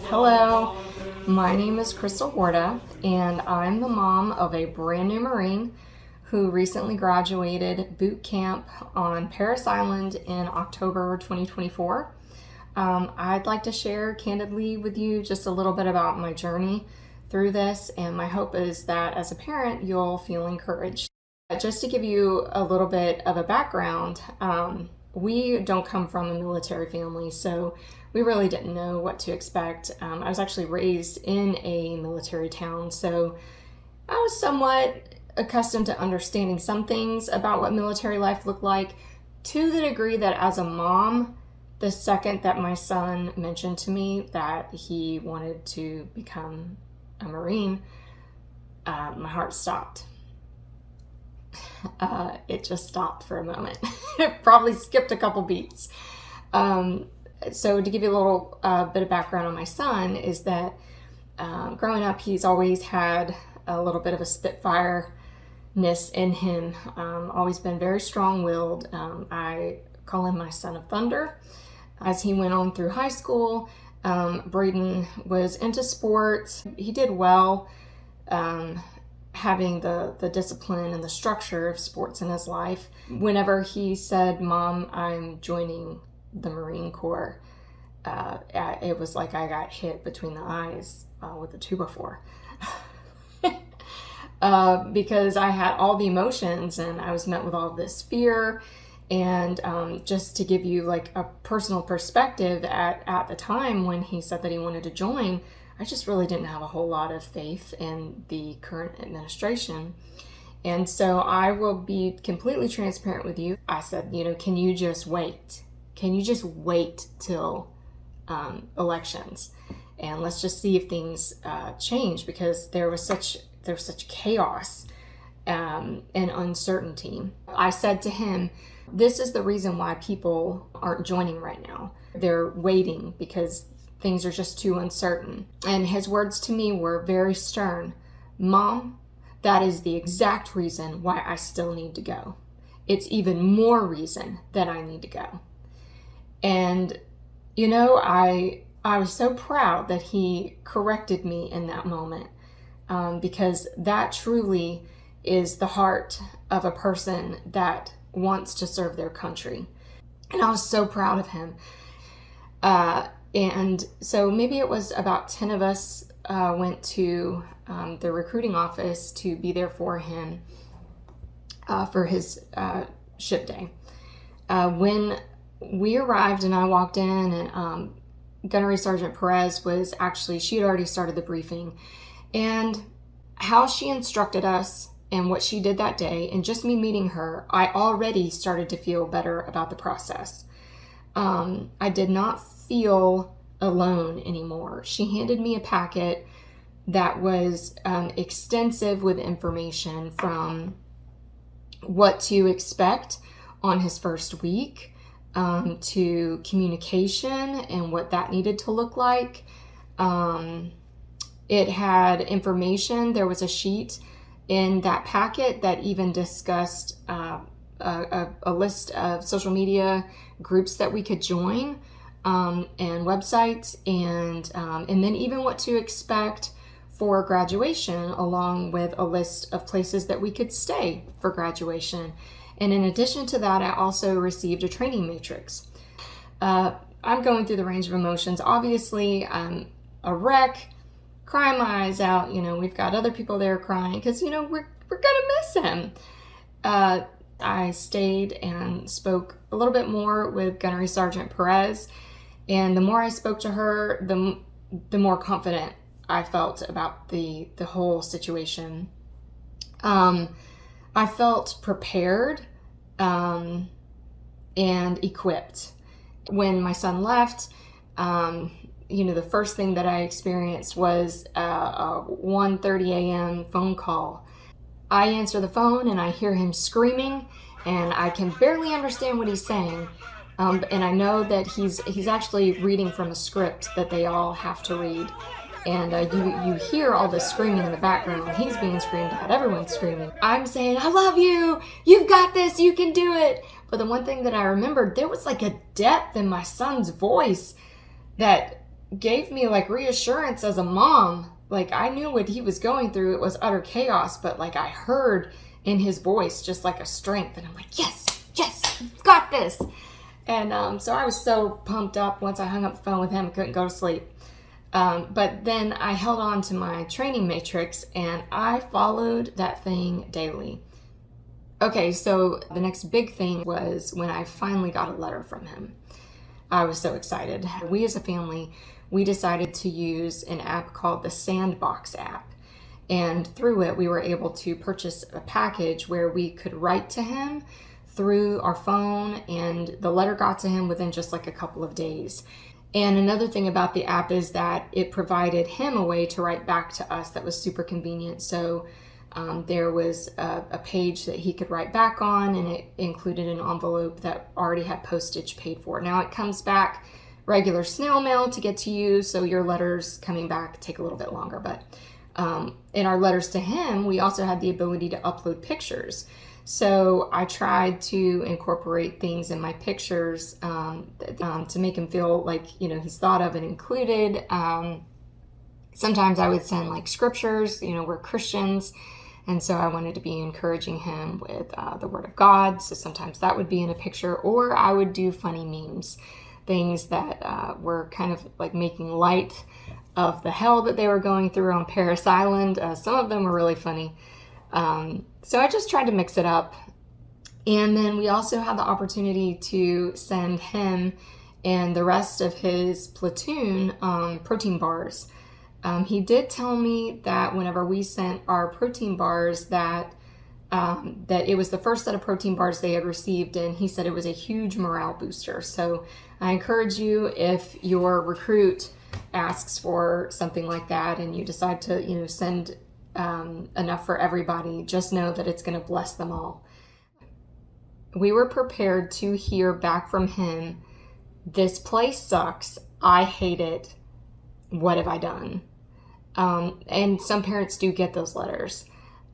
Hello, my name is Crystal Horta, and I'm the mom of a brand new Marine who recently graduated boot camp on Parris Island in October 2024. I'd like to share candidly with you just a little bit about my journey through this, and my hope is that as a parent, you'll feel encouraged. Just to give you a little bit of a background, we don't come from a military family, so we really didn't know what to expect. I was actually raised in a military town, so I was somewhat accustomed to understanding some things about what military life looked like, to the degree that as a mom, the second that my son mentioned to me that he wanted to become a Marine, my heart stopped. It just stopped for a moment. It probably skipped a couple beats. So to give you a little bit of background on my son is that growing up, he's always had a little bit of a Spitfire-ness in him, always been very strong-willed. I call him my son of thunder. As he went on through high school, Braden was into sports. He did well, having the discipline and the structure of sports in his life. Whenever he said, "Mom, I'm joining the Marine Corps," it was like I got hit between the eyes with a 2x4. Because I had all the emotions and I was met with all this fear. And just to give you like a personal perspective, at the time when he said that he wanted to join, I just really didn't have a whole lot of faith in the current administration. And so I will be completely transparent with you. I said, can you just wait? Can you just wait till elections? And let's just see if things change, because there was such chaos and uncertainty. I said to him, this is the reason why people aren't joining right now. They're waiting because things are just too uncertain. And his words to me were very stern. "Mom, that is the exact reason why I still need to go. It's even more reason that I need to go." And, I was so proud that he corrected me in that moment, because that truly is the heart of a person that wants to serve their country. And I was so proud of him. And so maybe it was about 10 of us went to the recruiting office to be there for him for his ship day. When we arrived and I walked in, and Gunnery Sergeant Perez she had already started the briefing. And how she instructed us and what she did that day, and just me meeting her, I already started to feel better about the process. I did not feel alone anymore. She handed me a packet that was extensive with information from what to expect on his first week, to communication and what that needed to look like. It had information. There was a sheet in that packet that even discussed a list of social media groups that we could join, and websites, and then even what to expect for graduation, along with a list of places that we could stay for graduation. And in addition to that, I also received a training matrix. I'm going through the range of emotions. Obviously, I'm a wreck, crying my eyes out. We've got other people there crying because, we're gonna miss him. I stayed and spoke a little bit more with Gunnery Sergeant Perez, and the more I spoke to her, the more confident I felt about the whole situation. I felt prepared and equipped. When my son left, the first thing that I experienced was a 1:30 a.m. phone call. I answer the phone and I hear him screaming, and I can barely understand what he's saying. And I know that he's actually reading from a script that they all have to read. And you hear all this screaming in the background. He's being screamed at. Everyone's screaming. I'm saying, "I love you. You've got this. You can do it." But the one thing that I remembered, there was like a depth in my son's voice that gave me like reassurance as a mom. Like, I knew what he was going through. It was utter chaos, but like I heard in his voice just like a strength, and I'm like, yes, you've got this. And so I was so pumped up once I hung up the phone with him, couldn't go to sleep. But then I held on to my training matrix and I followed that thing daily. Okay, so the next big thing was when I finally got a letter from him. I was so excited. We as a family, we decided to use an app called the Sandbox app. And through it, we were able to purchase a package where we could write to him through our phone, and the letter got to him within just like a couple of days. And another thing about the app is that it provided him a way to write back to us that was super convenient. So there was a page that he could write back on, and it included an envelope that already had postage paid for. Now it comes back regular snail mail to get to you, so your letters coming back take a little bit longer. But in our letters to him, we also had the ability to upload pictures. So I tried to incorporate things in my pictures to make him feel like, he's thought of and included. Sometimes I would send like scriptures, we're Christians. And so I wanted to be encouraging him with the Word of God. So sometimes that would be in a picture, or I would do funny memes, things that were kind of like making light of the hell that they were going through on Parris Island. Some of them were really funny. So I just tried to mix it up. And then we also had the opportunity to send him and the rest of his platoon protein bars. He did tell me that whenever we sent our protein bars that it was the first set of protein bars they had received, and he said it was a huge morale booster. So I encourage you, if your recruit asks for something like that and you decide to send enough for everybody, just know that it's going to bless them all. We were prepared to hear back from him, "This place sucks. I hate it. What have I done?" And some parents do get those letters.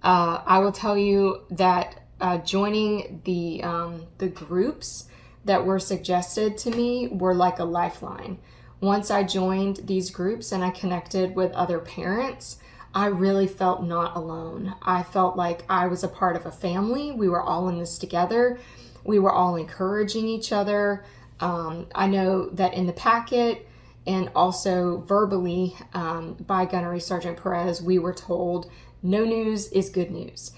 I will tell you that joining the groups that were suggested to me were like a lifeline. Once I joined these groups and I connected with other parents, I really felt not alone. I felt like I was a part of a family. We were all in this together. We were all encouraging each other. I know that in the packet and also verbally by Gunnery Sergeant Perez, we were told no news is good news.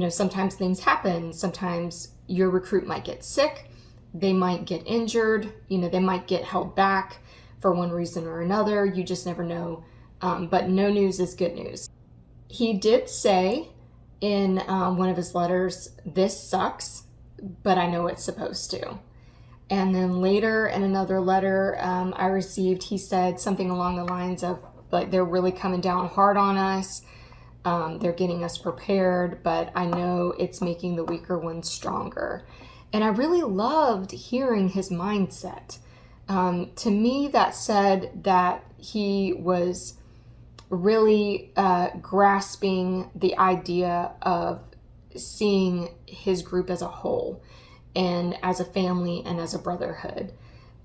Sometimes things happen. Sometimes your recruit might get sick. They might get injured. They might get held back for one reason or another. You just never know. But no news is good news. He did say in one of his letters, "This sucks, but I know it's supposed to." And then later in another letter I received, he said something along the lines of, like, they're really coming down hard on us. They're getting us prepared, but I know it's making the weaker ones stronger. And I really loved hearing his mindset. To me, that said that he was really grasping the idea of seeing his group as a whole and as a family and as a brotherhood.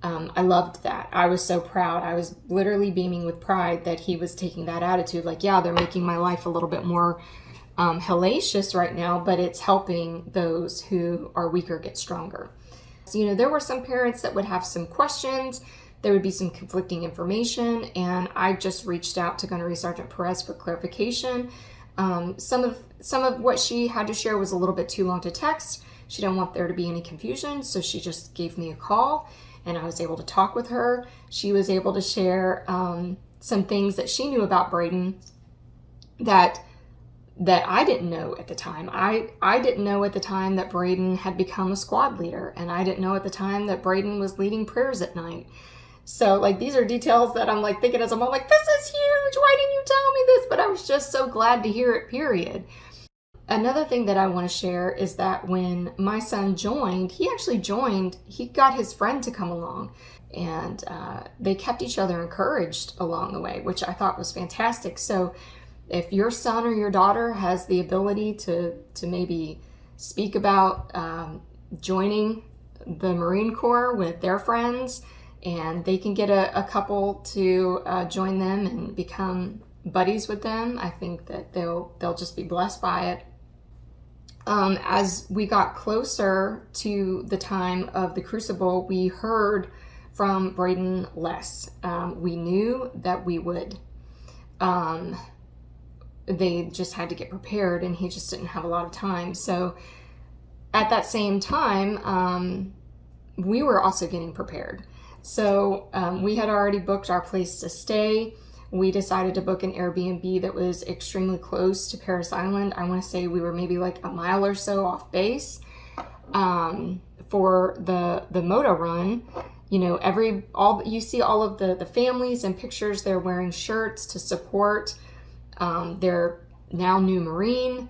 I loved that. I was so proud. I was literally beaming with pride that he was taking that attitude. Like, yeah, they're making my life a little bit more hellacious right now, but it's helping those who are weaker get stronger. So, there were some parents that would have some questions. There would be some conflicting information, and I just reached out to Gunnery Sergeant Perez for clarification. Some of what she had to share was a little bit too long to text. She didn't want there to be any confusion, so she just gave me a call, and I was able to talk with her. She was able to share some things that she knew about Braden that I didn't know at the time. I didn't know at the time that Braden had become a squad leader, and I didn't know at the time that Braden was leading prayers at night. So, like, these are details that I'm, like, thinking as a mom, like, this is huge. Why didn't you tell me this? But I was just so glad to hear it, period. Another thing that I want to share is that when my son joined, he got his friend to come along, and they kept each other encouraged along the way, which I thought was fantastic. So if your son or your daughter has the ability to maybe speak about joining the Marine Corps with their friends, and they can get a couple to join them and become buddies with them. I think that they'll just be blessed by it. As we got closer to the time of the crucible, we heard from Braden less. We knew that we would. They just had to get prepared, and he just didn't have a lot of time. So at that same time, we were also getting prepared. So we had already booked our place to stay. We decided to book an Airbnb that was extremely close to Parris Island. I want to say we were maybe like a mile or so off base. For the moto run, you know, you see all of the families and pictures. They're wearing shirts to support their now new Marine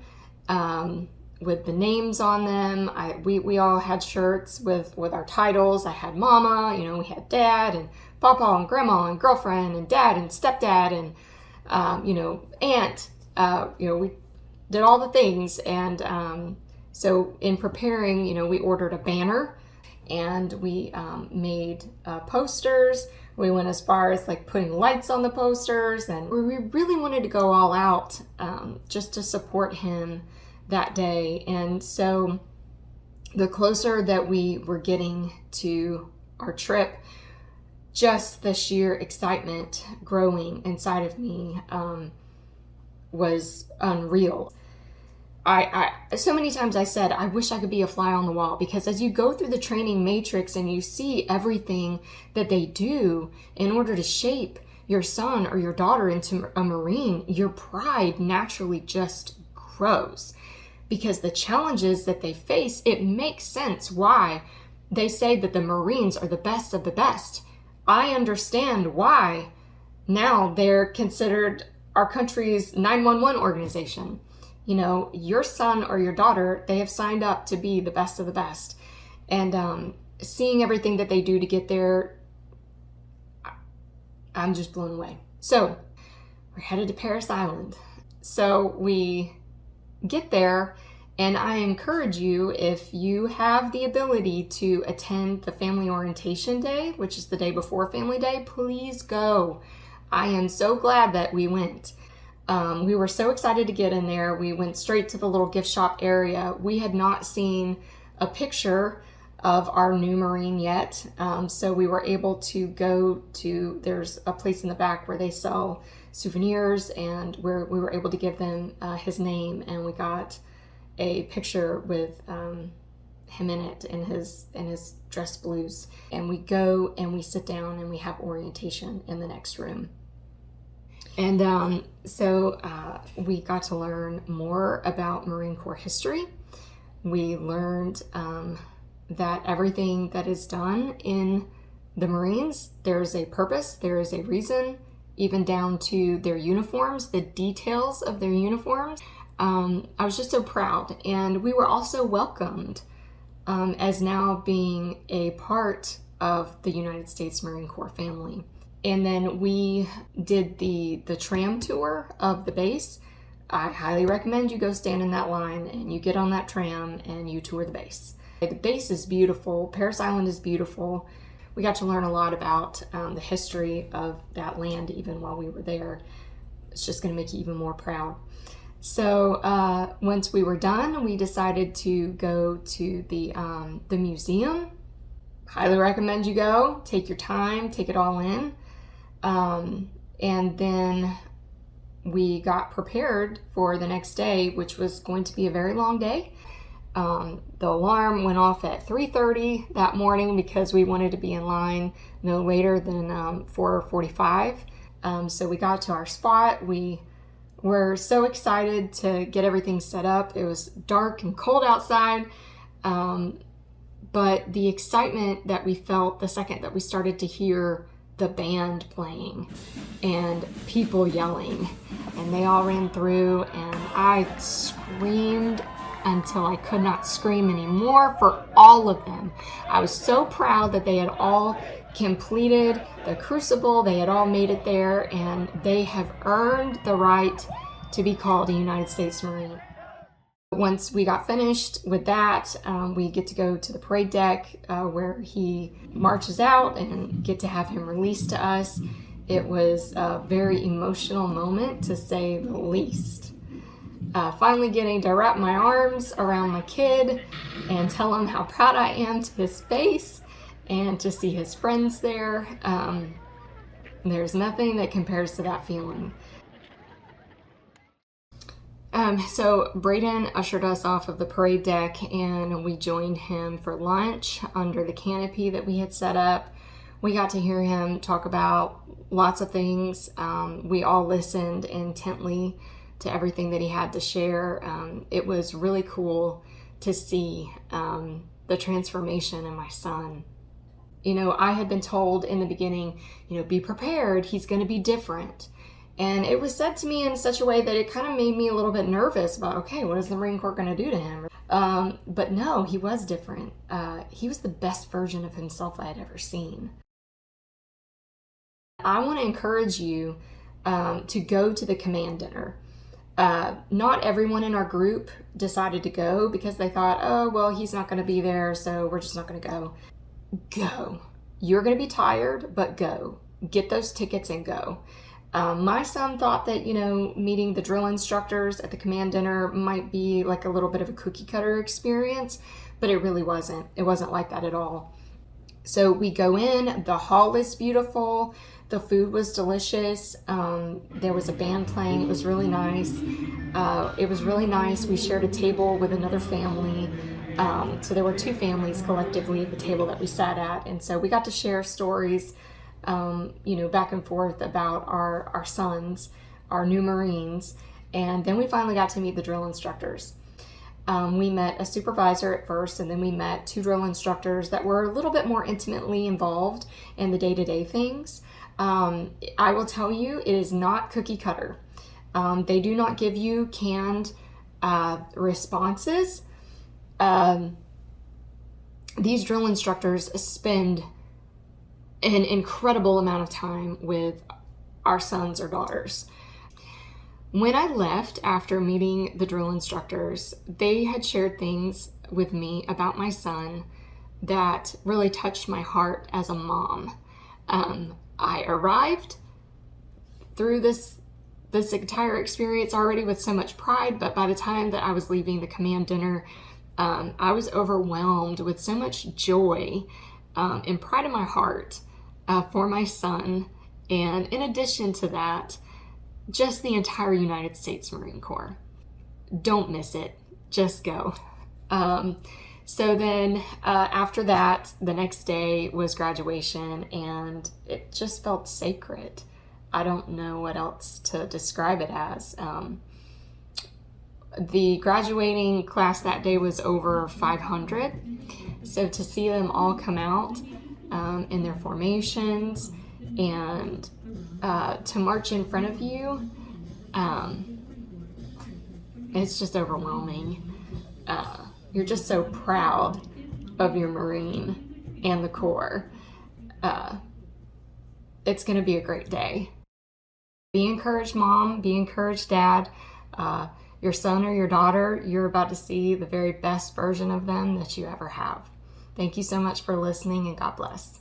with the names on them. We all had shirts with our titles. I had Mama, you know, we had Dad and Papa and Grandma and Girlfriend and Dad and Stepdad and you know, Aunt. You know, we did all the things. And so in preparing, you know, we ordered a banner, and we made posters. We went as far as like putting lights on the posters, and we really wanted to go all out just to support him that day. And so the closer that we were getting to our trip, just the sheer excitement growing inside of me was unreal. I so many times I said, I wish I could be a fly on the wall, because as you go through the training matrix and you see everything that they do in order to shape your son or your daughter into a Marine, your pride naturally just grows, because the challenges that they face, it makes sense why they say that the Marines are the best of the best. I understand why now they're considered our country's 911 organization. You know, your son or your daughter, they have signed up to be the best of the best. And seeing everything that they do to get there, I'm just blown away. So we're headed to Parris Island. So we get there, and I encourage you, if you have the ability to attend the family orientation day, which is the day before family day, please go. I am so glad that we went. We were so excited to get in there. We went straight to the little gift shop area. We had not seen a picture of our new Marine yet. So we were able to go to, there's a place in the back where they sell souvenirs, and where we were able to give them his name, and we got a picture with him in it, in his dress blues. And we go and we sit down and we have orientation in the next room. And so we got to learn more about Marine Corps history. We learned that everything that is done in the Marines, there is a purpose, there is a reason, even down to their uniforms, the details of their uniforms. I was just so proud. And we were also welcomed as now being a part of the United States Marine Corps family. And then we did the tram tour of the base. I highly recommend you go stand in that line and you get on that tram and you tour the base. The base is beautiful. Parris Island is beautiful. We got to learn a lot about the history of that land even while we were there. It's just going to make you even more proud. So once we were done, we decided to go to the museum. Highly recommend you go. Take your time, take it all in. And then we got prepared for the next day, which was going to be a very long day. The alarm went off at 3:30 that morning because we wanted to be in line no later than 4:45. So we got to our spot. We were so excited to get everything set up. It was dark and cold outside. But the excitement that we felt the second that we started to hear the band playing and people yelling, and they all ran through, and I screamed until I could not scream anymore for all of them. I was so proud that they had all completed the crucible. They had all made it there, and they have earned the right to be called a United States Marine. once we got finished with that, we get to go to the parade deck where he marches out and get to have him released to us. It was a very emotional moment, to say the least. Finally getting to wrap my arms around my kid and tell him how proud I am to his face and to see his friends there. There's nothing that compares to that feeling. So Braden ushered us off of the parade deck and we joined him for lunch under the canopy that we had set up. We got to hear him talk about lots of things. We all listened intently to everything that he had to share. It was really cool to see the transformation in my son. You know, I had been told in the beginning, be prepared, he's going to be different. And it was said to me in such a way that it kind of made me a little bit nervous about, okay, what is the Marine Corps going to do to him? But no, he was different. He was the best version of himself I had ever seen. I want to encourage you to go to the command dinner. Not everyone in our group decided to go because they thought, oh, well, he's not going to be there, so we're just not going to go. Go. You're going to be tired, but go. Get those tickets and go. My son thought that, meeting the drill instructors at the command dinner might be like a little bit of a cookie cutter experience, but it really wasn't. It wasn't like that at all. So we go in, the hall is beautiful, the food was delicious, there was a band playing, it was really nice. We shared a table with another family. So there were two families collectively at the table that we sat at, and so we got to share stories back and forth about our sons, our new Marines, and then we finally got to meet the drill instructors. We met a supervisor at first, and then we met two drill instructors that were a little bit more intimately involved in the day-to-day things. I will tell you, it is not cookie cutter. They do not give you canned responses. These drill instructors spend an incredible amount of time with our sons or daughters. When I left after meeting the drill instructors, they had shared things with me about my son that really touched my heart as a mom. I arrived through this entire experience already with so much pride, but by the time that I was leaving the command dinner, I was overwhelmed with so much joy and pride in my heart for my son, and in addition to that, just the entire United States Marine Corps. Don't miss it. Just go. So then after that, the next day was graduation, and it just felt sacred. I don't know what else to describe it as. The graduating class that day was over 500. So to see them all come out in their formations and to march in front of you, it's just overwhelming. You're just so proud of your Marine and the Corps. It's going to be a great day. Be encouraged, Mom. Be encouraged, Dad. Your son or your daughter, you're about to see the very best version of them that you ever have. Thank you so much for listening, and God bless.